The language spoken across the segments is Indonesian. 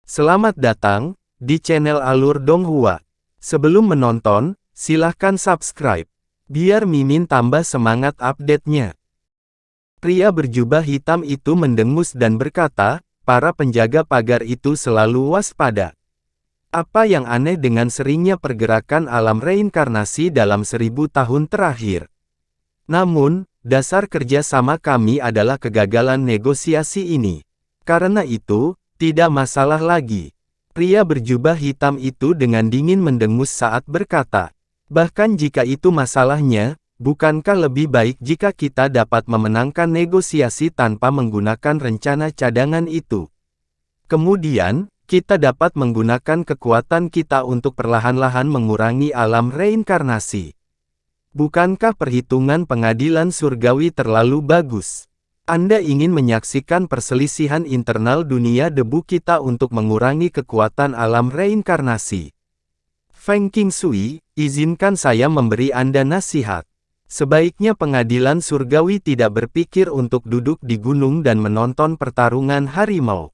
Selamat datang di channel Alur Donghua. Sebelum menonton, silahkan subscribe, biar Mimin tambah semangat update-nya. Pria berjubah hitam itu mendengus dan berkata, para penjaga pagar itu selalu waspada. Apa yang aneh dengan seringnya pergerakan alam reinkarnasi dalam 1000 tahun terakhir? Namun, dasar kerja sama kami adalah kegagalan negosiasi ini. Karena itu, tidak masalah lagi. Pria berjubah hitam itu dengan dingin mendengus saat berkata, bahkan jika itu masalahnya, bukankah lebih baik jika kita dapat memenangkan negosiasi tanpa menggunakan rencana cadangan itu? Kemudian, kita dapat menggunakan kekuatan kita untuk perlahan-lahan mengurangi alam reinkarnasi. Bukankah perhitungan pengadilan surgawi terlalu bagus? Anda ingin menyaksikan perselisihan internal dunia debu kita untuk mengurangi kekuatan alam reinkarnasi. Feng Qingshui, izinkan saya memberi Anda nasihat. Sebaiknya pengadilan surgawi tidak berpikir untuk duduk di gunung dan menonton pertarungan harimau.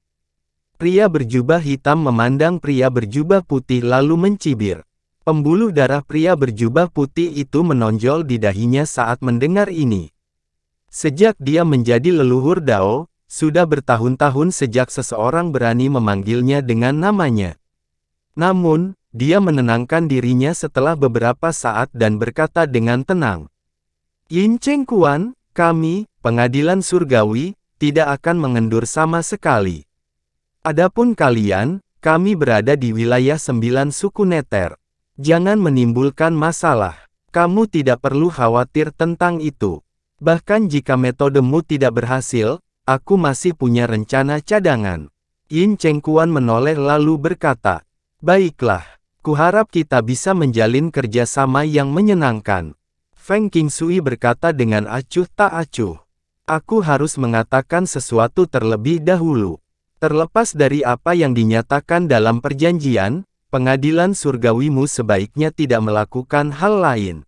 Pria berjubah hitam memandang pria berjubah putih lalu mencibir. Pembuluh darah pria berjubah putih itu menonjol di dahinya saat mendengar ini. Sejak dia menjadi leluhur Dao, sudah bertahun-tahun sejak seseorang berani memanggilnya dengan namanya. Namun, dia menenangkan dirinya setelah beberapa saat dan berkata dengan tenang. Yin Cheng Kuan, kami, pengadilan surgawi, tidak akan mengendur sama sekali. Adapun kalian, kami berada di wilayah 9 suku Neter. Jangan menimbulkan masalah. Kamu tidak perlu khawatir tentang itu. Bahkan jika metodemu tidak berhasil, aku masih punya rencana cadangan. Yin Cheng Kuan menoleh lalu berkata, baiklah, kuharap kita bisa menjalin kerjasama yang menyenangkan. Feng Qingshui berkata dengan acuh tak acuh. Aku harus mengatakan sesuatu terlebih dahulu. Terlepas dari apa yang dinyatakan dalam perjanjian, pengadilan surgawimu sebaiknya tidak melakukan hal lain.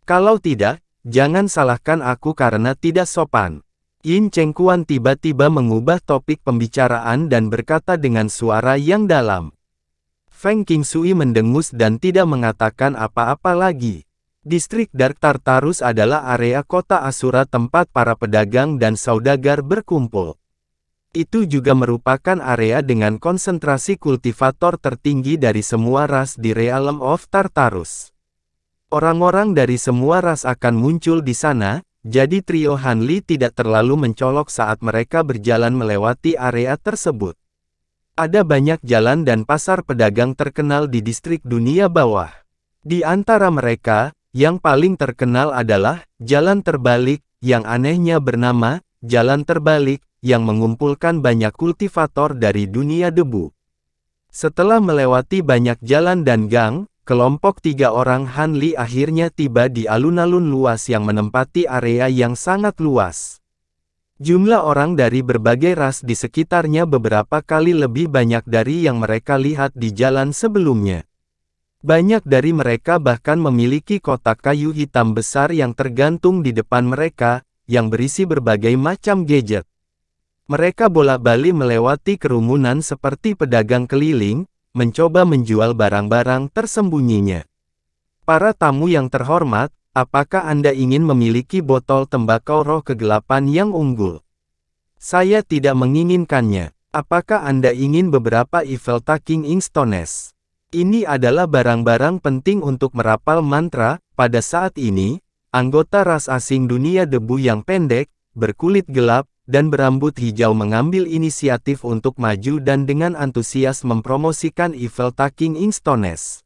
Kalau tidak, jangan salahkan aku karena tidak sopan. Yin Cheng Kuan tiba-tiba mengubah topik pembicaraan dan berkata dengan suara yang dalam. Feng Qingshui mendengus dan tidak mengatakan apa-apa lagi. Distrik Dark Tartarus adalah area kota Asura tempat para pedagang dan saudagar berkumpul. Itu juga merupakan area dengan konsentrasi kultivator tertinggi dari semua ras di Realm of Tartarus. Orang-orang dari semua ras akan muncul di sana, jadi trio Hanli tidak terlalu mencolok saat mereka berjalan melewati area tersebut. Ada banyak jalan dan pasar pedagang terkenal di distrik dunia bawah. Di antara mereka, yang paling terkenal adalah Jalan Terbalik, yang anehnya bernama Jalan Terbalik, yang mengumpulkan banyak kultivator dari dunia debu. Setelah melewati banyak jalan dan gang, kelompok 3 orang Hanli akhirnya tiba di alun-alun luas yang menempati area yang sangat luas. Jumlah orang dari berbagai ras di sekitarnya beberapa kali lebih banyak dari yang mereka lihat di jalan sebelumnya. Banyak dari mereka bahkan memiliki kotak kayu hitam besar yang tergantung di depan mereka, yang berisi berbagai macam gadget. Mereka bolak-balik melewati kerumunan seperti pedagang keliling, mencoba menjual barang-barang tersembunyinya. Para tamu yang terhormat, apakah Anda ingin memiliki botol tembakau roh kegelapan yang unggul? Saya tidak menginginkannya. Apakah Anda ingin beberapa Evil Taking Inkstones? Ini adalah barang-barang penting untuk merapal mantra. Pada saat ini, anggota ras asing dunia debu yang pendek, berkulit gelap, dan berambut hijau mengambil inisiatif untuk maju dan dengan antusias mempromosikan Evil Taking Inkstones.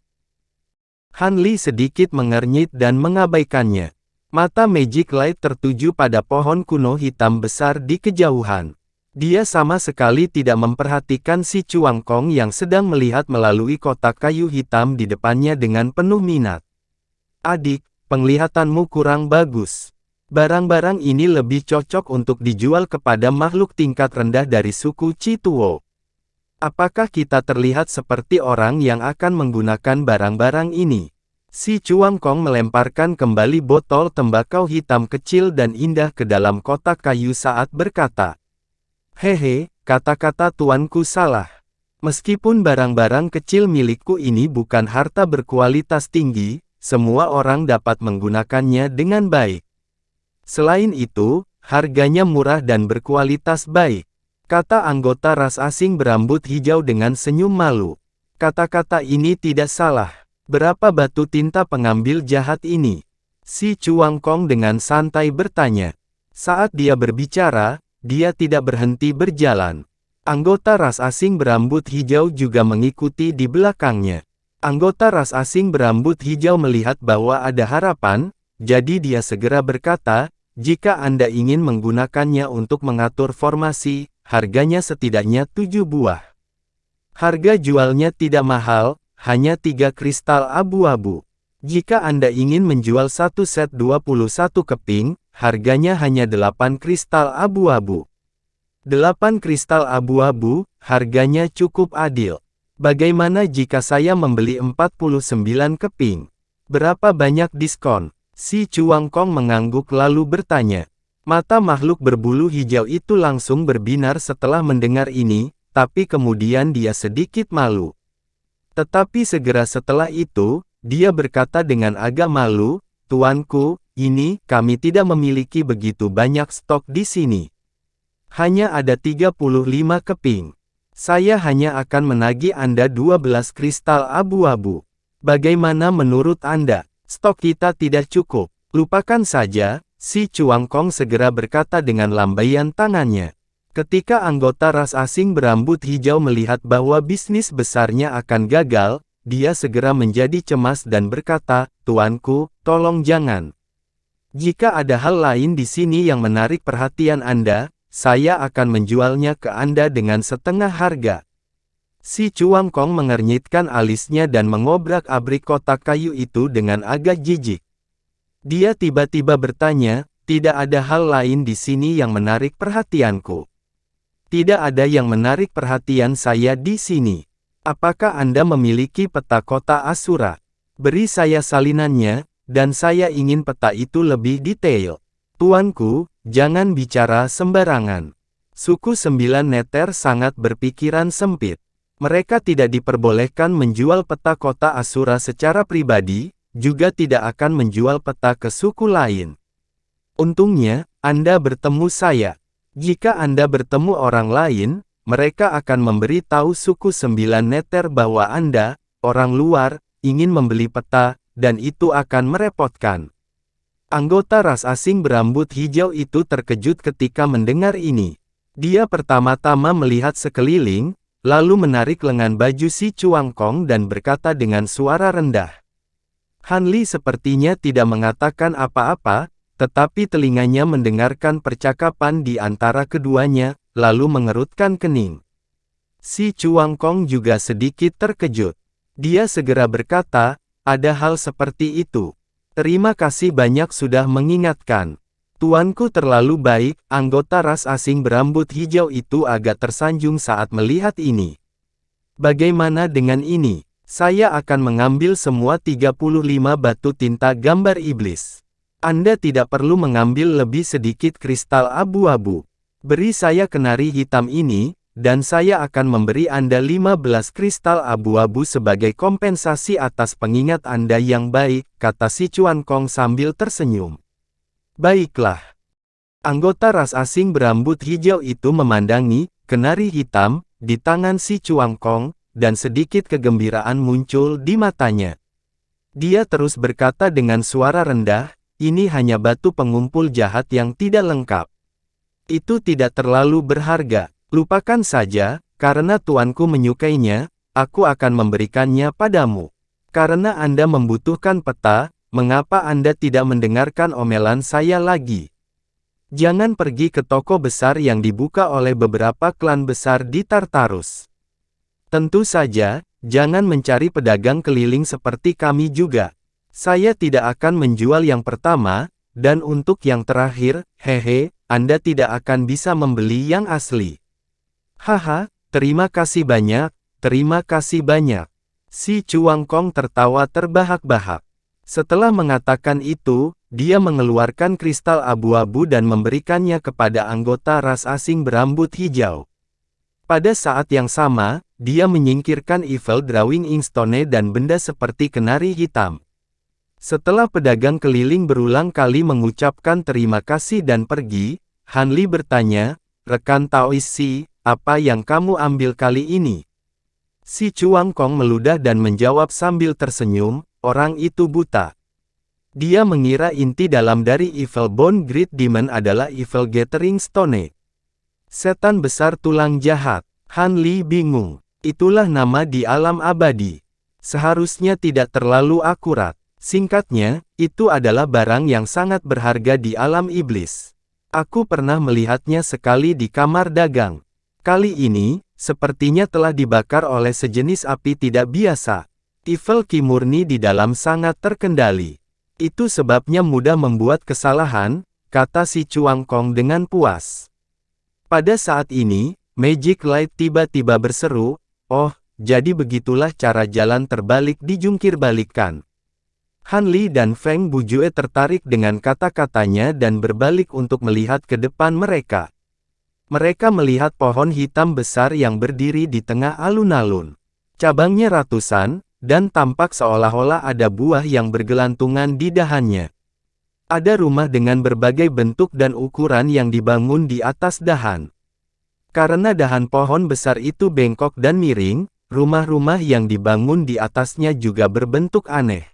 Hanli sedikit mengernyit dan mengabaikannya. Mata Magic Light tertuju pada pohon kuno hitam besar di kejauhan. Dia sama sekali tidak memperhatikan si Chuang Kong yang sedang melihat melalui kotak kayu hitam di depannya dengan penuh minat. Adik, penglihatanmu kurang bagus. Barang-barang ini lebih cocok untuk dijual kepada makhluk tingkat rendah dari suku Cituo. Apakah kita terlihat seperti orang yang akan menggunakan barang-barang ini? Si Chuang Kong melemparkan kembali botol tembakau hitam kecil dan indah ke dalam kotak kayu saat berkata, hehe, kata-kata tuanku salah. Meskipun barang-barang kecil milikku ini bukan harta berkualitas tinggi, semua orang dapat menggunakannya dengan baik. Selain itu, harganya murah dan berkualitas baik, kata anggota ras asing berambut hijau dengan senyum malu. Kata-kata ini tidak salah. Berapa batu tinta pengambil jahat ini? Si Chuang Kong dengan santai bertanya. Saat dia berbicara, dia tidak berhenti berjalan. Anggota ras asing berambut hijau juga mengikuti di belakangnya. Anggota ras asing berambut hijau melihat bahwa ada harapan, jadi dia segera berkata, jika Anda ingin menggunakannya untuk mengatur formasi, harganya setidaknya 7 buah. Harga jualnya tidak mahal, hanya 3 kristal abu-abu. Jika Anda ingin menjual satu set 21 keping, harganya hanya 8 kristal abu-abu. 8 kristal abu-abu, harganya cukup adil. Bagaimana jika saya membeli 49 keping? Berapa banyak diskon? Si Chuang Kong mengangguk lalu bertanya. Mata makhluk berbulu hijau itu langsung berbinar setelah mendengar ini, tapi kemudian dia sedikit malu. Tetapi segera setelah itu, dia berkata dengan agak malu, Tuanku, kami tidak memiliki begitu banyak stok di sini. Hanya ada 35 keping. Saya hanya akan menagih Anda 12 kristal abu-abu. Bagaimana menurut Anda? Stok kita tidak cukup. Lupakan saja, si Chuang Kong segera berkata dengan lambaian tangannya. Ketika anggota ras asing berambut hijau melihat bahwa bisnis besarnya akan gagal, dia segera menjadi cemas dan berkata, Tuanku, tolong jangan. Jika ada hal lain di sini yang menarik perhatian Anda, saya akan menjualnya ke Anda dengan setengah harga. Si Chuang Kong mengernyitkan alisnya dan mengobrak-abrik kotak kayu itu dengan agak jijik. Dia tiba-tiba bertanya, tidak ada hal lain di sini yang menarik perhatianku. Tidak ada yang menarik perhatian saya di sini. Apakah Anda memiliki peta kota Asura? Beri saya salinannya, dan saya ingin peta itu lebih detail. Tuanku, jangan bicara sembarangan. Suku Sembilan Neter sangat berpikiran sempit. Mereka tidak diperbolehkan menjual peta kota Asura secara pribadi, juga tidak akan menjual peta ke suku lain. Untungnya, Anda bertemu saya. Jika Anda bertemu orang lain, mereka akan memberi tahu suku Sembilan Neter bahwa Anda, orang luar, ingin membeli peta, dan itu akan merepotkan. Anggota ras asing berambut hijau itu terkejut ketika mendengar ini. Dia pertama-tama melihat sekeliling, lalu menarik lengan baju si Chuang Kong dan berkata dengan suara rendah. Han Li sepertinya tidak mengatakan apa-apa, tetapi telinganya mendengarkan percakapan di antara keduanya, lalu mengerutkan kening. Si Chuang Kong juga sedikit terkejut. Dia segera berkata, ada hal seperti itu. Terima kasih banyak sudah mengingatkan. Tuanku terlalu baik. Anggota ras asing berambut hijau itu agak tersanjung saat melihat ini. Bagaimana dengan ini? Saya akan mengambil semua 35 batu tinta gambar iblis. Anda tidak perlu mengambil lebih sedikit kristal abu-abu. Beri saya kenari hitam ini, dan saya akan memberi Anda 15 kristal abu-abu sebagai kompensasi atas pengingat Anda yang baik, kata si Chuan Kong sambil tersenyum. Baiklah. Anggota ras asing berambut hijau itu memandangi kenari hitam di tangan si Chuan Kong, dan sedikit kegembiraan muncul di matanya. Dia terus berkata dengan suara rendah, ini hanya batu pengumpul jahat yang tidak lengkap. Itu tidak terlalu berharga. Lupakan saja, karena tuanku menyukainya, aku akan memberikannya padamu. Karena Anda membutuhkan peta, mengapa Anda tidak mendengarkan omelan saya lagi? Jangan pergi ke toko besar yang dibuka oleh beberapa klan besar di Tartarus. Tentu saja, jangan mencari pedagang keliling seperti kami juga. Saya tidak akan menjual yang pertama, dan untuk yang terakhir, hehe, Anda tidak akan bisa membeli yang asli. Haha, terima kasih banyak, terima kasih banyak. Si Chuang Kong tertawa terbahak-bahak. Setelah mengatakan itu, dia mengeluarkan kristal abu-abu dan memberikannya kepada anggota ras asing berambut hijau. Pada saat yang sama, dia menyingkirkan Evil Drawing Inkstone dan benda seperti kenari hitam. Setelah pedagang keliling berulang kali mengucapkan terima kasih dan pergi, Han Li bertanya, "Rekan Taois Si, apa yang kamu ambil kali ini?" Si Chuang Kong meludah dan menjawab sambil tersenyum, "Orang itu buta." Dia mengira inti dalam dari Evil Bone Great Demon adalah Evil Gathering Stone. Setan besar tulang jahat. Han Li bingung. Itulah nama di alam abadi. Seharusnya tidak terlalu akurat. Singkatnya, itu adalah barang yang sangat berharga di alam iblis. Aku pernah melihatnya sekali di kamar dagang. Kali ini, sepertinya telah dibakar oleh sejenis api tidak biasa. Evil Ki murni di dalam sangat terkendali. Itu sebabnya mudah membuat kesalahan, kata si Chuang Kong dengan puas. Pada saat ini, Magic Light tiba-tiba berseru, "Oh, jadi begitulah cara jalan terbalik dijungkir-balikkan." Han Li dan Feng Bujue tertarik dengan kata-katanya dan berbalik untuk melihat ke depan mereka. Mereka melihat pohon hitam besar yang berdiri di tengah alun-alun. Cabangnya ratusan, dan tampak seolah-olah ada buah yang bergelantungan di dahannya. Ada rumah dengan berbagai bentuk dan ukuran yang dibangun di atas dahan. Karena dahan pohon besar itu bengkok dan miring, rumah-rumah yang dibangun di atasnya juga berbentuk aneh.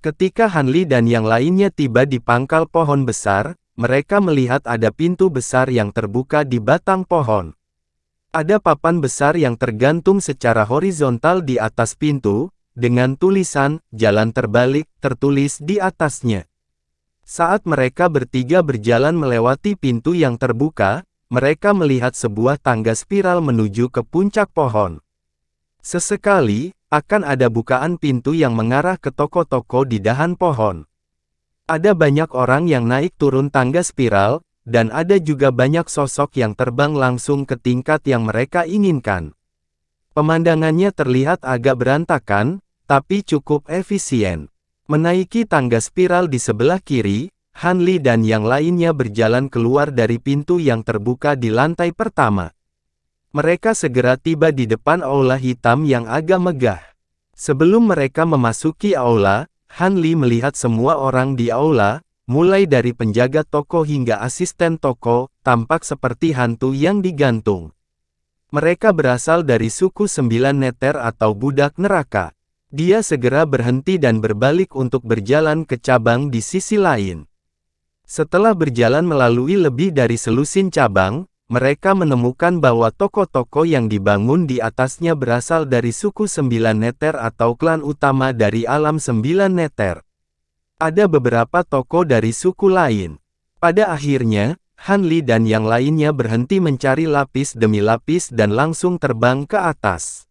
Ketika Han Li dan yang lainnya tiba di pangkal pohon besar, mereka melihat ada pintu besar yang terbuka di batang pohon. Ada papan besar yang tergantung secara horizontal di atas pintu, dengan tulisan, "Jalan terbalik," tertulis di atasnya. Saat mereka bertiga berjalan melewati pintu yang terbuka, mereka melihat sebuah tangga spiral menuju ke puncak pohon. Sesekali, akan ada bukaan pintu yang mengarah ke toko-toko di dahan pohon. Ada banyak orang yang naik turun tangga spiral, dan ada juga banyak sosok yang terbang langsung ke tingkat yang mereka inginkan. Pemandangannya terlihat agak berantakan, tapi cukup efisien. Menaiki tangga spiral di sebelah kiri, Han Li dan yang lainnya berjalan keluar dari pintu yang terbuka di lantai pertama. Mereka segera tiba di depan aula hitam yang agak megah. Sebelum mereka memasuki aula, Han Li melihat semua orang di aula, mulai dari penjaga toko hingga asisten toko, tampak seperti hantu yang digantung. Mereka berasal dari suku 9 neter atau budak neraka. Dia segera berhenti dan berbalik untuk berjalan ke cabang di sisi lain. Setelah berjalan melalui lebih dari selusin cabang, mereka menemukan bahwa toko-toko yang dibangun di atasnya berasal dari suku 9 neter atau klan utama dari alam 9 neter. Ada beberapa toko dari suku lain. Pada akhirnya, Han Li dan yang lainnya berhenti mencari lapis demi lapis dan langsung terbang ke atas.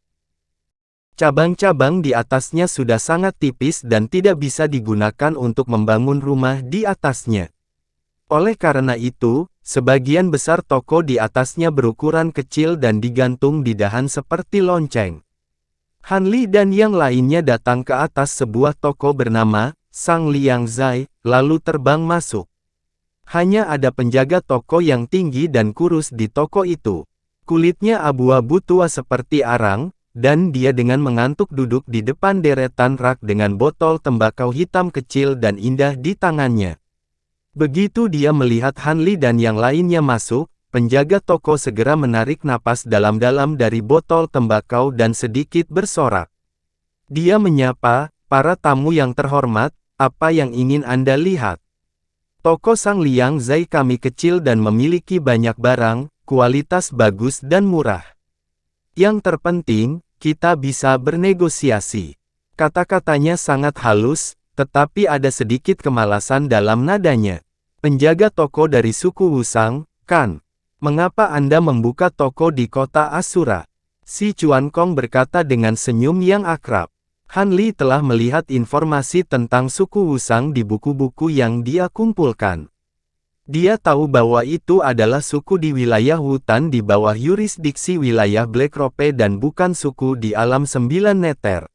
Cabang-cabang di atasnya sudah sangat tipis dan tidak bisa digunakan untuk membangun rumah di atasnya. Oleh karena itu, sebagian besar toko di atasnya berukuran kecil dan digantung di dahan seperti lonceng. Han Li dan yang lainnya datang ke atas sebuah toko bernama Sang Liang Zai, lalu terbang masuk. Hanya ada penjaga toko yang tinggi dan kurus di toko itu. Kulitnya abu-abu tua seperti arang, dan dia dengan mengantuk duduk di depan deretan rak dengan botol tembakau hitam kecil dan indah di tangannya. Begitu dia melihat Han Li dan yang lainnya masuk, penjaga toko segera menarik napas dalam-dalam dari botol tembakau dan sedikit bersorak. Dia menyapa, "Para tamu yang terhormat, apa yang ingin Anda lihat?" "Toko Sang Liang Zai kami kecil dan memiliki banyak barang, kualitas bagus dan murah. Yang terpenting, kita bisa bernegosiasi." Kata-katanya sangat halus, tetapi ada sedikit kemalasan dalam nadanya. Penjaga toko dari suku Wusang, "Kan, mengapa Anda membuka toko di kota Asura?" Si Chuan Kong berkata dengan senyum yang akrab. Han Li telah melihat informasi tentang suku Wusang di buku-buku yang dia kumpulkan. Dia tahu bahwa itu adalah suku di wilayah hutan di bawah yurisdiksi wilayah Black Rope dan bukan suku di alam 9 neter.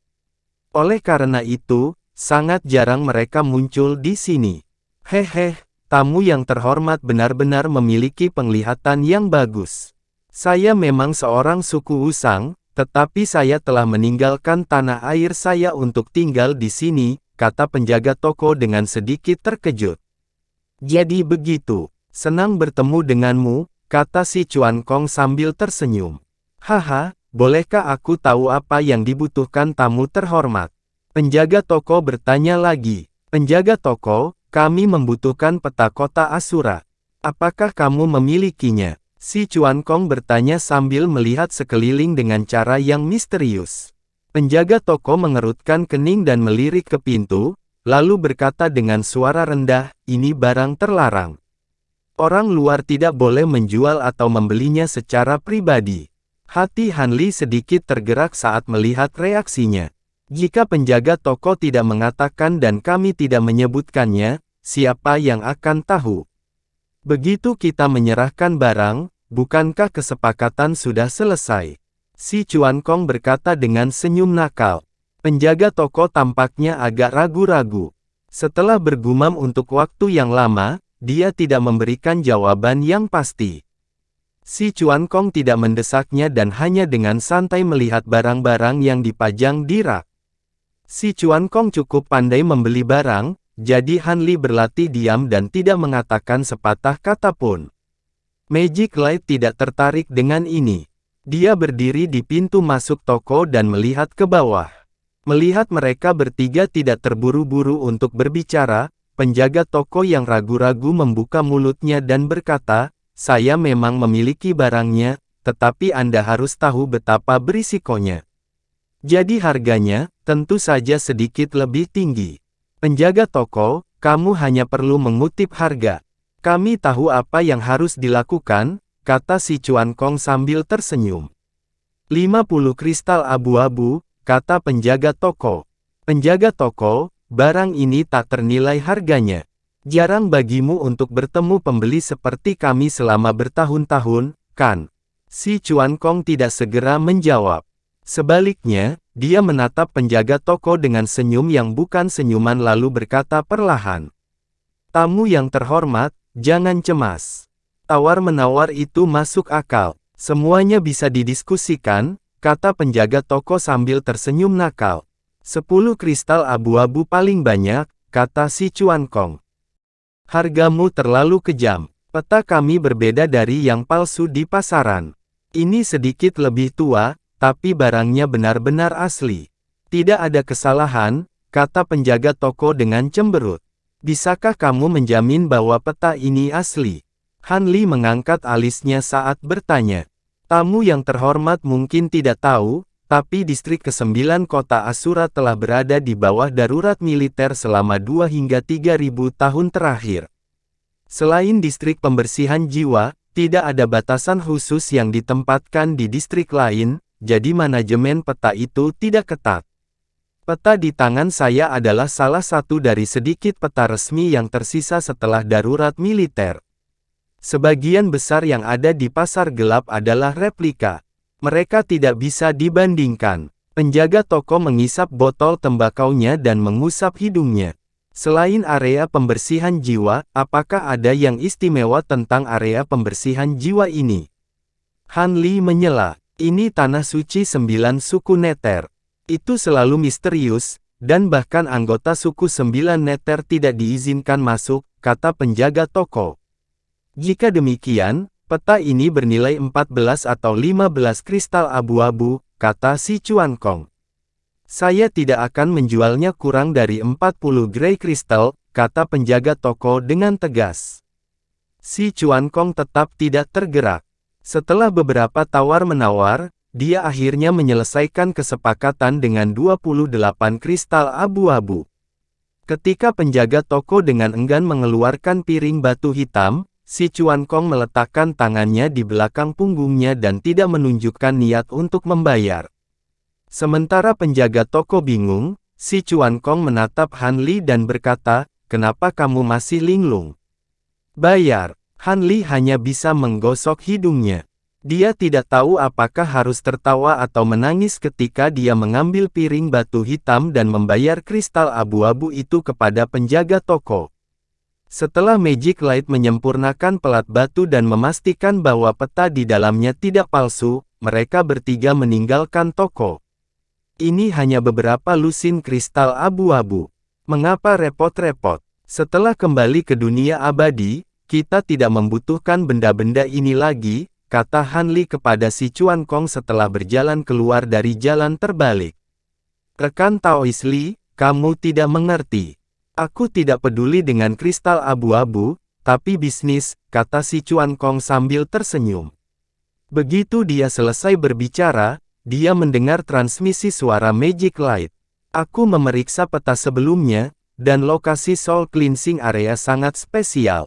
Oleh karena itu, sangat jarang mereka muncul di sini. Hehe, tamu yang terhormat benar-benar memiliki penglihatan yang bagus. Saya memang seorang suku Wusang, tetapi saya telah meninggalkan tanah air saya untuk tinggal di sini, kata penjaga toko dengan sedikit terkejut. Jadi begitu, senang bertemu denganmu, kata si Chuan Kong sambil tersenyum. Haha, bolehkah aku tahu apa yang dibutuhkan tamu terhormat? Penjaga toko bertanya lagi. Penjaga toko, kami membutuhkan peta kota Asura. Apakah kamu memilikinya? Si Chuan Kong bertanya sambil melihat sekeliling dengan cara yang misterius. Penjaga toko mengerutkan kening dan melirik ke pintu, lalu berkata dengan suara rendah, ini barang terlarang. Orang luar tidak boleh menjual atau membelinya secara pribadi. Hati Han Li sedikit tergerak saat melihat reaksinya. Jika penjaga toko tidak mengatakan dan kami tidak menyebutkannya, siapa yang akan tahu? Begitu kita menyerahkan barang, bukankah kesepakatan sudah selesai? Si Chuan Kong berkata dengan senyum nakal. Penjaga toko tampaknya agak ragu-ragu. Setelah bergumam untuk waktu yang lama, dia tidak memberikan jawaban yang pasti. Si Chuan Kong tidak mendesaknya dan hanya dengan santai melihat barang-barang yang dipajang di rak. Si Chuan Kong cukup pandai membeli barang, jadi Han Li berlatih diam dan tidak mengatakan sepatah kata pun. Magic Light tidak tertarik dengan ini. Dia berdiri di pintu masuk toko dan melihat ke bawah. Melihat mereka bertiga tidak terburu-buru untuk berbicara, penjaga toko yang ragu-ragu membuka mulutnya dan berkata, saya memang memiliki barangnya, tetapi Anda harus tahu betapa berisikonya. Jadi harganya, tentu saja sedikit lebih tinggi. Penjaga toko, kamu hanya perlu mengutip harga. Kami tahu apa yang harus dilakukan, kata si Chuan Kong sambil tersenyum. 50 kristal abu-abu, kata penjaga toko. Penjaga toko, barang ini tak ternilai harganya. Jarang bagimu untuk bertemu pembeli seperti kami selama bertahun-tahun, kan? Si Chuan Kong tidak segera menjawab. Sebaliknya, dia menatap penjaga toko dengan senyum yang bukan senyuman lalu berkata perlahan. Tamu yang terhormat, jangan cemas. Tawar-menawar itu masuk akal. Semuanya bisa didiskusikan, kata penjaga toko sambil tersenyum nakal. 10 kristal abu-abu paling banyak, kata si Chuan Kong. Hargamu terlalu kejam. Peta kami berbeda dari yang palsu di pasaran. Ini sedikit lebih tua, tapi barangnya benar-benar asli. Tidak ada kesalahan, kata penjaga toko dengan cemberut. Bisakah kamu menjamin bahwa peta ini asli? Han Li mengangkat alisnya saat bertanya. Tamu yang terhormat mungkin tidak tahu, tapi distrik ke-9 kota Asura telah berada di bawah darurat militer selama 2 hingga 3.000 tahun terakhir. Selain distrik pembersihan jiwa, tidak ada batasan khusus yang ditempatkan di distrik lain, jadi manajemen peta itu tidak ketat. Peta di tangan saya adalah salah satu dari sedikit peta resmi yang tersisa setelah darurat militer. Sebagian besar yang ada di pasar gelap adalah replika. Mereka tidak bisa dibandingkan. Penjaga toko mengisap botol tembakaunya dan mengusap hidungnya. Selain area pembersihan jiwa, apakah ada yang istimewa tentang area pembersihan jiwa ini? Han Li menyela. Ini tanah suci 9 suku Neter. Itu selalu misterius, dan bahkan anggota suku 9 Neter tidak diizinkan masuk, kata penjaga toko. Jika demikian, peta ini bernilai 14 atau 15 kristal abu-abu, kata si Chuan Kong. Saya tidak akan menjualnya kurang dari 40 grey crystal, kata penjaga toko dengan tegas. Si Chuan Kong tetap tidak tergerak. Setelah beberapa tawar-menawar, dia akhirnya menyelesaikan kesepakatan dengan 28 kristal abu-abu. Ketika penjaga toko dengan enggan mengeluarkan piring batu hitam, si Chuan Kong meletakkan tangannya di belakang punggungnya dan tidak menunjukkan niat untuk membayar. Sementara penjaga toko bingung, si Chuan Kong menatap Han Li dan berkata, kenapa kamu masih linglung? Bayar. Han Li hanya bisa menggosok hidungnya. Dia tidak tahu apakah harus tertawa atau menangis ketika dia mengambil piring batu hitam dan membayar kristal abu-abu itu kepada penjaga toko. Setelah Magic Light menyempurnakan pelat batu dan memastikan bahwa peta di dalamnya tidak palsu, mereka bertiga meninggalkan toko. Ini hanya beberapa lusin kristal abu-abu. Mengapa repot-repot? Setelah kembali ke dunia abadi, kita tidak membutuhkan benda-benda ini lagi, kata Han Li kepada si Chuan Kong setelah berjalan keluar dari jalan terbalik. Rekan Taois Li, kamu tidak mengerti. Aku tidak peduli dengan kristal abu-abu, tapi bisnis, kata si Chuan Kong sambil tersenyum. Begitu dia selesai berbicara, dia mendengar transmisi suara Magic Light. Aku memeriksa peta sebelumnya, dan lokasi Soul Cleansing Area sangat spesial.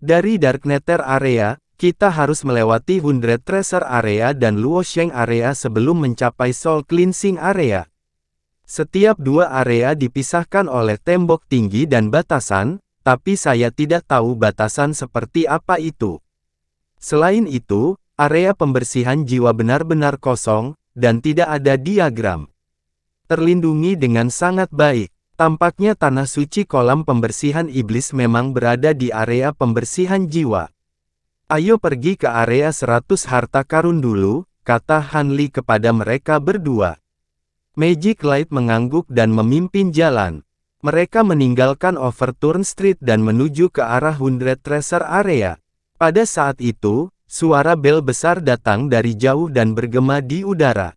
Dari Dark Nether Area, kita harus melewati 100 Treasure Area dan Luosheng Area sebelum mencapai Soul Cleansing Area. Setiap dua area dipisahkan oleh tembok tinggi dan batasan, tapi saya tidak tahu batasan seperti apa itu. Selain itu, area pembersihan jiwa benar-benar kosong, dan tidak ada diagram. Terlindungi dengan sangat baik. Tampaknya tanah suci kolam pembersihan iblis memang berada di area pembersihan jiwa. Ayo pergi ke area 100 harta karun dulu, kata Han Li kepada mereka berdua. Magic Light mengangguk dan memimpin jalan. Mereka meninggalkan Overturn Street dan menuju ke arah 100 Treasure Area. Pada saat itu, suara bel besar datang dari jauh dan bergema di udara.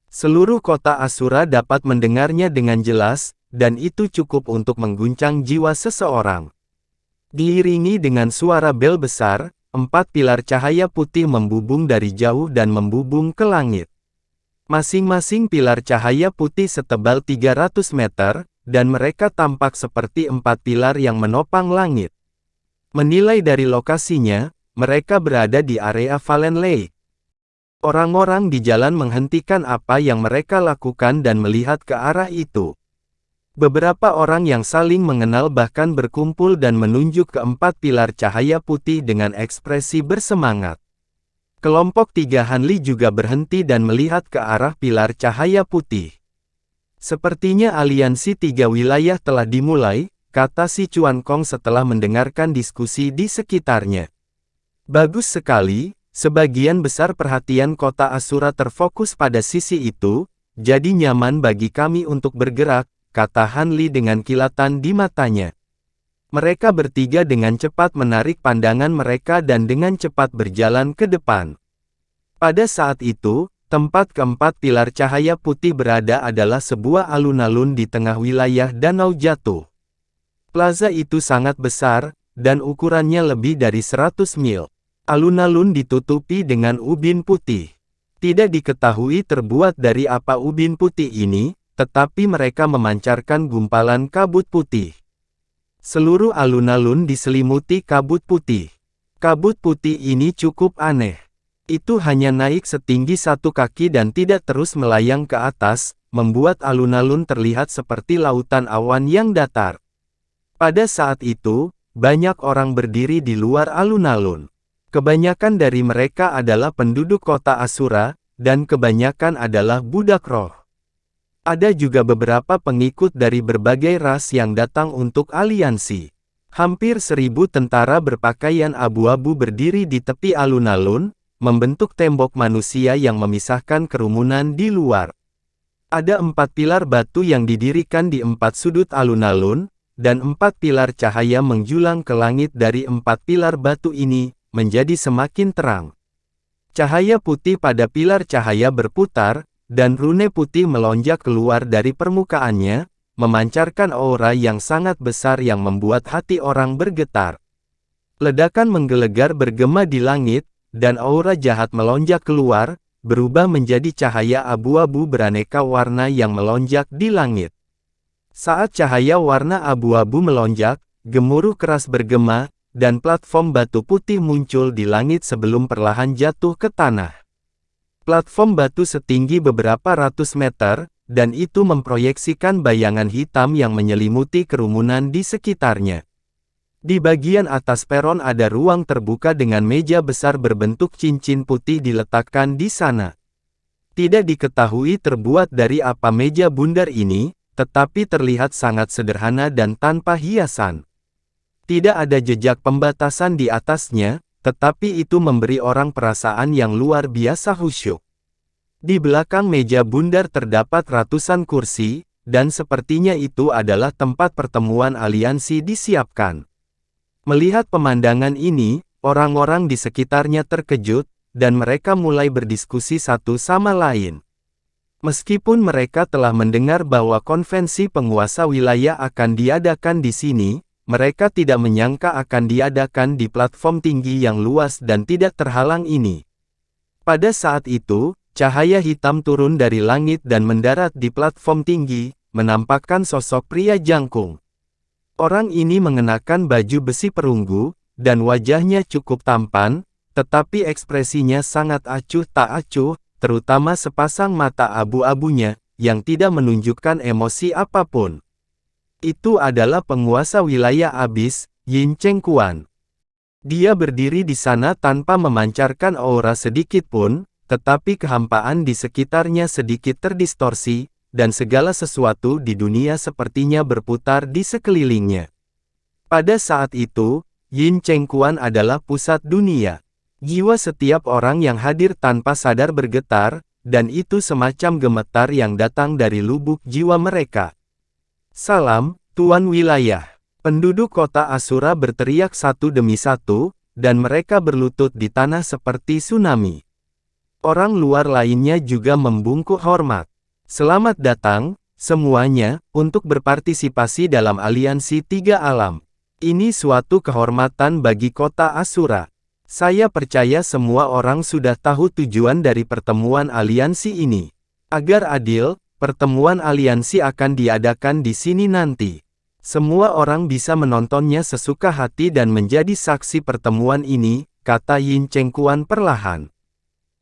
Seluruh kota Asura dapat mendengarnya dengan jelas, dan itu cukup untuk mengguncang jiwa seseorang. Diiringi dengan suara bel besar, 4 pilar cahaya putih membubung dari jauh dan membubung ke langit. Masing-masing pilar cahaya putih setebal 300 meter, dan mereka tampak seperti 4 pilar yang menopang langit. Menilai dari lokasinya, mereka berada di area Valen Lake. Orang-orang di jalan menghentikan apa yang mereka lakukan dan melihat ke arah itu. Beberapa orang yang saling mengenal bahkan berkumpul dan menunjuk ke 4 pilar cahaya putih dengan ekspresi bersemangat. Kelompok 3 Han Li juga berhenti dan melihat ke arah pilar cahaya putih. Sepertinya aliansi 3 wilayah telah dimulai, kata si Chuan Kong setelah mendengarkan diskusi di sekitarnya. Bagus sekali, sebagian besar perhatian kota Asura terfokus pada sisi itu, jadi nyaman bagi kami untuk bergerak, kata Han Li dengan kilatan di matanya. Mereka bertiga dengan cepat menarik pandangan mereka dan dengan cepat berjalan ke depan. Pada saat itu, tempat keempat pilar cahaya putih berada adalah sebuah alun-alun di tengah wilayah Danau Jatuh. Plaza itu sangat besar, dan ukurannya lebih dari 100 mil. Alun-alun ditutupi dengan ubin putih. Tidak diketahui terbuat dari apa ubin putih ini, tetapi mereka memancarkan gumpalan kabut putih. Seluruh alun-alun diselimuti kabut putih. Kabut putih ini cukup aneh. Itu hanya naik setinggi 1 kaki dan tidak terus melayang ke atas, membuat alun-alun terlihat seperti lautan awan yang datar. Pada saat itu, banyak orang berdiri di luar alun-alun. Kebanyakan dari mereka adalah penduduk kota Asura, dan kebanyakan adalah budak roh. Ada juga beberapa pengikut dari berbagai ras yang datang untuk aliansi. Hampir 1000 tentara berpakaian abu-abu berdiri di tepi alun-alun, membentuk tembok manusia yang memisahkan kerumunan di luar. Ada 4 pilar batu yang didirikan di 4 sudut alun-alun, dan 4 pilar cahaya menjulang ke langit dari 4 pilar batu ini, menjadi semakin terang. Cahaya putih pada pilar cahaya berputar, dan rune putih melonjak keluar dari permukaannya, memancarkan aura yang sangat besar yang membuat hati orang bergetar. Ledakan menggelegar bergema di langit, dan aura jahat melonjak keluar, berubah menjadi cahaya abu-abu beraneka warna yang melonjak di langit. Saat cahaya warna abu-abu melonjak, gemuruh keras bergema, dan platform batu putih muncul di langit sebelum perlahan jatuh ke tanah. Platform batu setinggi beberapa ratus meter, dan itu memproyeksikan bayangan hitam yang menyelimuti kerumunan di sekitarnya. Di bagian atas peron ada ruang terbuka dengan meja besar berbentuk cincin putih diletakkan di sana. Tidak diketahui terbuat dari apa meja bundar ini, tetapi terlihat sangat sederhana dan tanpa hiasan. Tidak ada jejak pembatasan di atasnya, tetapi itu memberi orang perasaan yang luar biasa khusyuk. Di belakang meja bundar terdapat ratusan kursi, dan sepertinya itu adalah tempat pertemuan aliansi disiapkan. Melihat pemandangan ini, orang-orang di sekitarnya terkejut, dan mereka mulai berdiskusi satu sama lain. Meskipun mereka telah mendengar bahwa konvensi penguasa wilayah akan diadakan di sini, mereka tidak menyangka akan diadakan di platform tinggi yang luas dan tidak terhalang ini. Pada saat itu, cahaya hitam turun dari langit dan mendarat di platform tinggi, menampakkan sosok pria jangkung. Orang ini mengenakan baju besi perunggu, dan wajahnya cukup tampan, tetapi ekspresinya sangat acuh tak acuh, terutama sepasang mata abu-abunya, yang tidak menunjukkan emosi apapun. Itu adalah penguasa wilayah abis, Yin Chengquan. Dia berdiri di sana tanpa memancarkan aura sedikit pun, tetapi kehampaan di sekitarnya sedikit terdistorsi, dan segala sesuatu di dunia sepertinya berputar di sekelilingnya. Pada saat itu, Yin Chengquan adalah pusat dunia. Jiwa setiap orang yang hadir tanpa sadar bergetar, dan itu semacam gemetar yang datang dari lubuk jiwa mereka. Salam, Tuan Wilayah. Penduduk kota Asura berteriak satu demi satu, dan mereka berlutut di tanah seperti tsunami. Orang luar lainnya juga membungkuk hormat. Selamat datang, semuanya, untuk berpartisipasi dalam aliansi tiga alam. Ini suatu kehormatan bagi kota Asura. Saya percaya semua orang sudah tahu tujuan dari pertemuan aliansi ini. Agar adil, pertemuan aliansi akan diadakan di sini nanti. Semua orang bisa menontonnya sesuka hati dan menjadi saksi pertemuan ini, kata Yin Chengquan perlahan.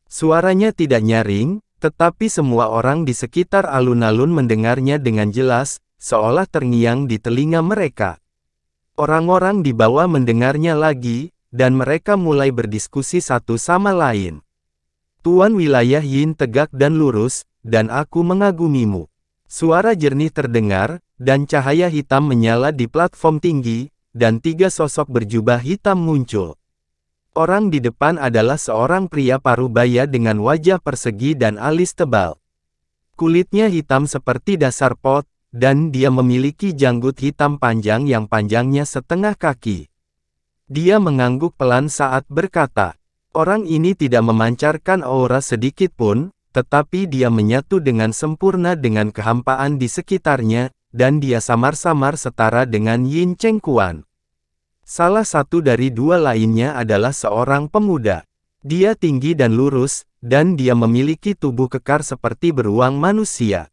Suaranya tidak nyaring, tetapi semua orang di sekitar alun-alun mendengarnya dengan jelas, seolah terngiang di telinga mereka. Orang-orang di bawah mendengarnya lagi, dan mereka mulai berdiskusi satu sama lain. Tuan Wilayah Yin tegak dan lurus, dan aku mengagumimu. Suara jernih terdengar, dan cahaya hitam menyala di platform tinggi, dan tiga sosok berjubah hitam muncul. Orang di depan adalah seorang pria parubaya dengan wajah persegi dan alis tebal. Kulitnya hitam seperti dasar pot, dan dia memiliki janggut hitam panjang yang panjangnya setengah kaki. Dia mengangguk pelan saat berkata. Orang ini tidak memancarkan aura sedikit pun, tetapi dia menyatu dengan sempurna dengan kehampaan di sekitarnya, dan dia samar-samar setara dengan Yin Chengquan. Salah satu dari dua lainnya adalah seorang pemuda. Dia tinggi dan lurus, dan dia memiliki tubuh kekar seperti beruang manusia.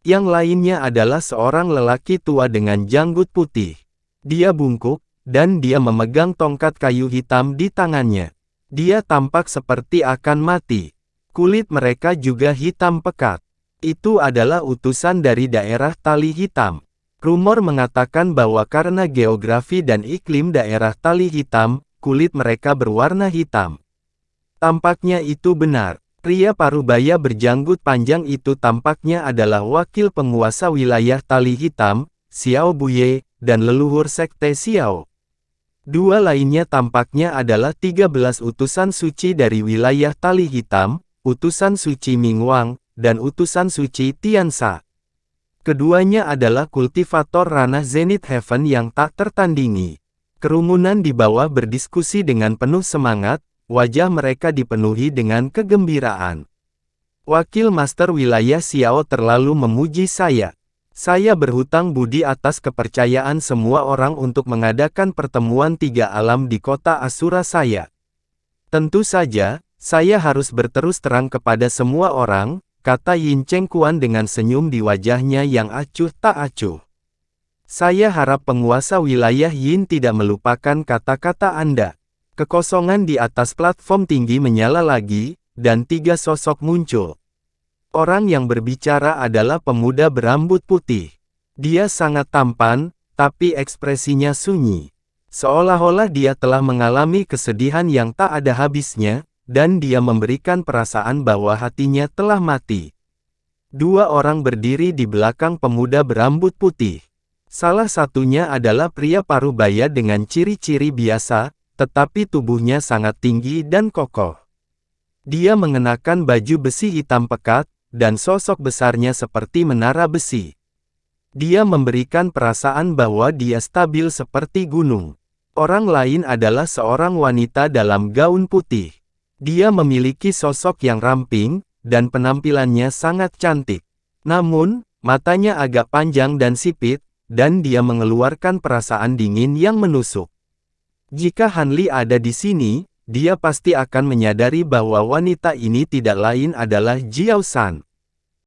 Yang lainnya adalah seorang lelaki tua dengan janggut putih. Dia bungkuk, dan dia memegang tongkat kayu hitam di tangannya. Dia tampak seperti akan mati. Kulit mereka juga hitam pekat. Itu adalah utusan dari daerah Tali Hitam. Rumor mengatakan bahwa karena geografi dan iklim daerah Tali Hitam, kulit mereka berwarna hitam. Tampaknya itu benar. Pria parubaya berjanggut panjang itu tampaknya adalah wakil penguasa wilayah Tali Hitam, Xiao Buye, dan leluhur sekte Xiao. Dua lainnya tampaknya adalah 13 utusan suci dari wilayah Tali Hitam, utusan suci Mingwang, dan utusan suci Tianxia. Keduanya adalah kultivator ranah Zenith Heaven yang tak tertandingi. Kerumunan di bawah berdiskusi dengan penuh semangat, wajah mereka dipenuhi dengan kegembiraan. Wakil Master Wilayah Xiao terlalu memuji saya. Saya berhutang budi atas kepercayaan semua orang untuk mengadakan pertemuan tiga alam di kota Asura saya. Tentu saja, saya harus berterus terang kepada semua orang, kata Yin Chengquan dengan senyum di wajahnya yang acuh tak acuh. Saya harap penguasa wilayah Yin tidak melupakan kata-kata Anda. Kekosongan di atas platform tinggi menyala lagi, dan tiga sosok muncul. Orang yang berbicara adalah pemuda berambut putih. Dia sangat tampan, tapi ekspresinya sunyi. Seolah-olah dia telah mengalami kesedihan yang tak ada habisnya, dan dia memberikan perasaan bahwa hatinya telah mati. Dua orang berdiri di belakang pemuda berambut putih. Salah satunya adalah pria parubaya dengan ciri-ciri biasa, tetapi tubuhnya sangat tinggi dan kokoh. Dia mengenakan baju besi hitam pekat, dan sosok besarnya seperti menara besi. Dia memberikan perasaan bahwa dia stabil seperti gunung. Orang lain adalah seorang wanita dalam gaun putih. Dia memiliki sosok yang ramping, dan penampilannya sangat cantik. Namun, matanya agak panjang dan sipit, dan dia mengeluarkan perasaan dingin yang menusuk. Jika Han Li ada di sini, dia pasti akan menyadari bahwa wanita ini tidak lain adalah Jiao San.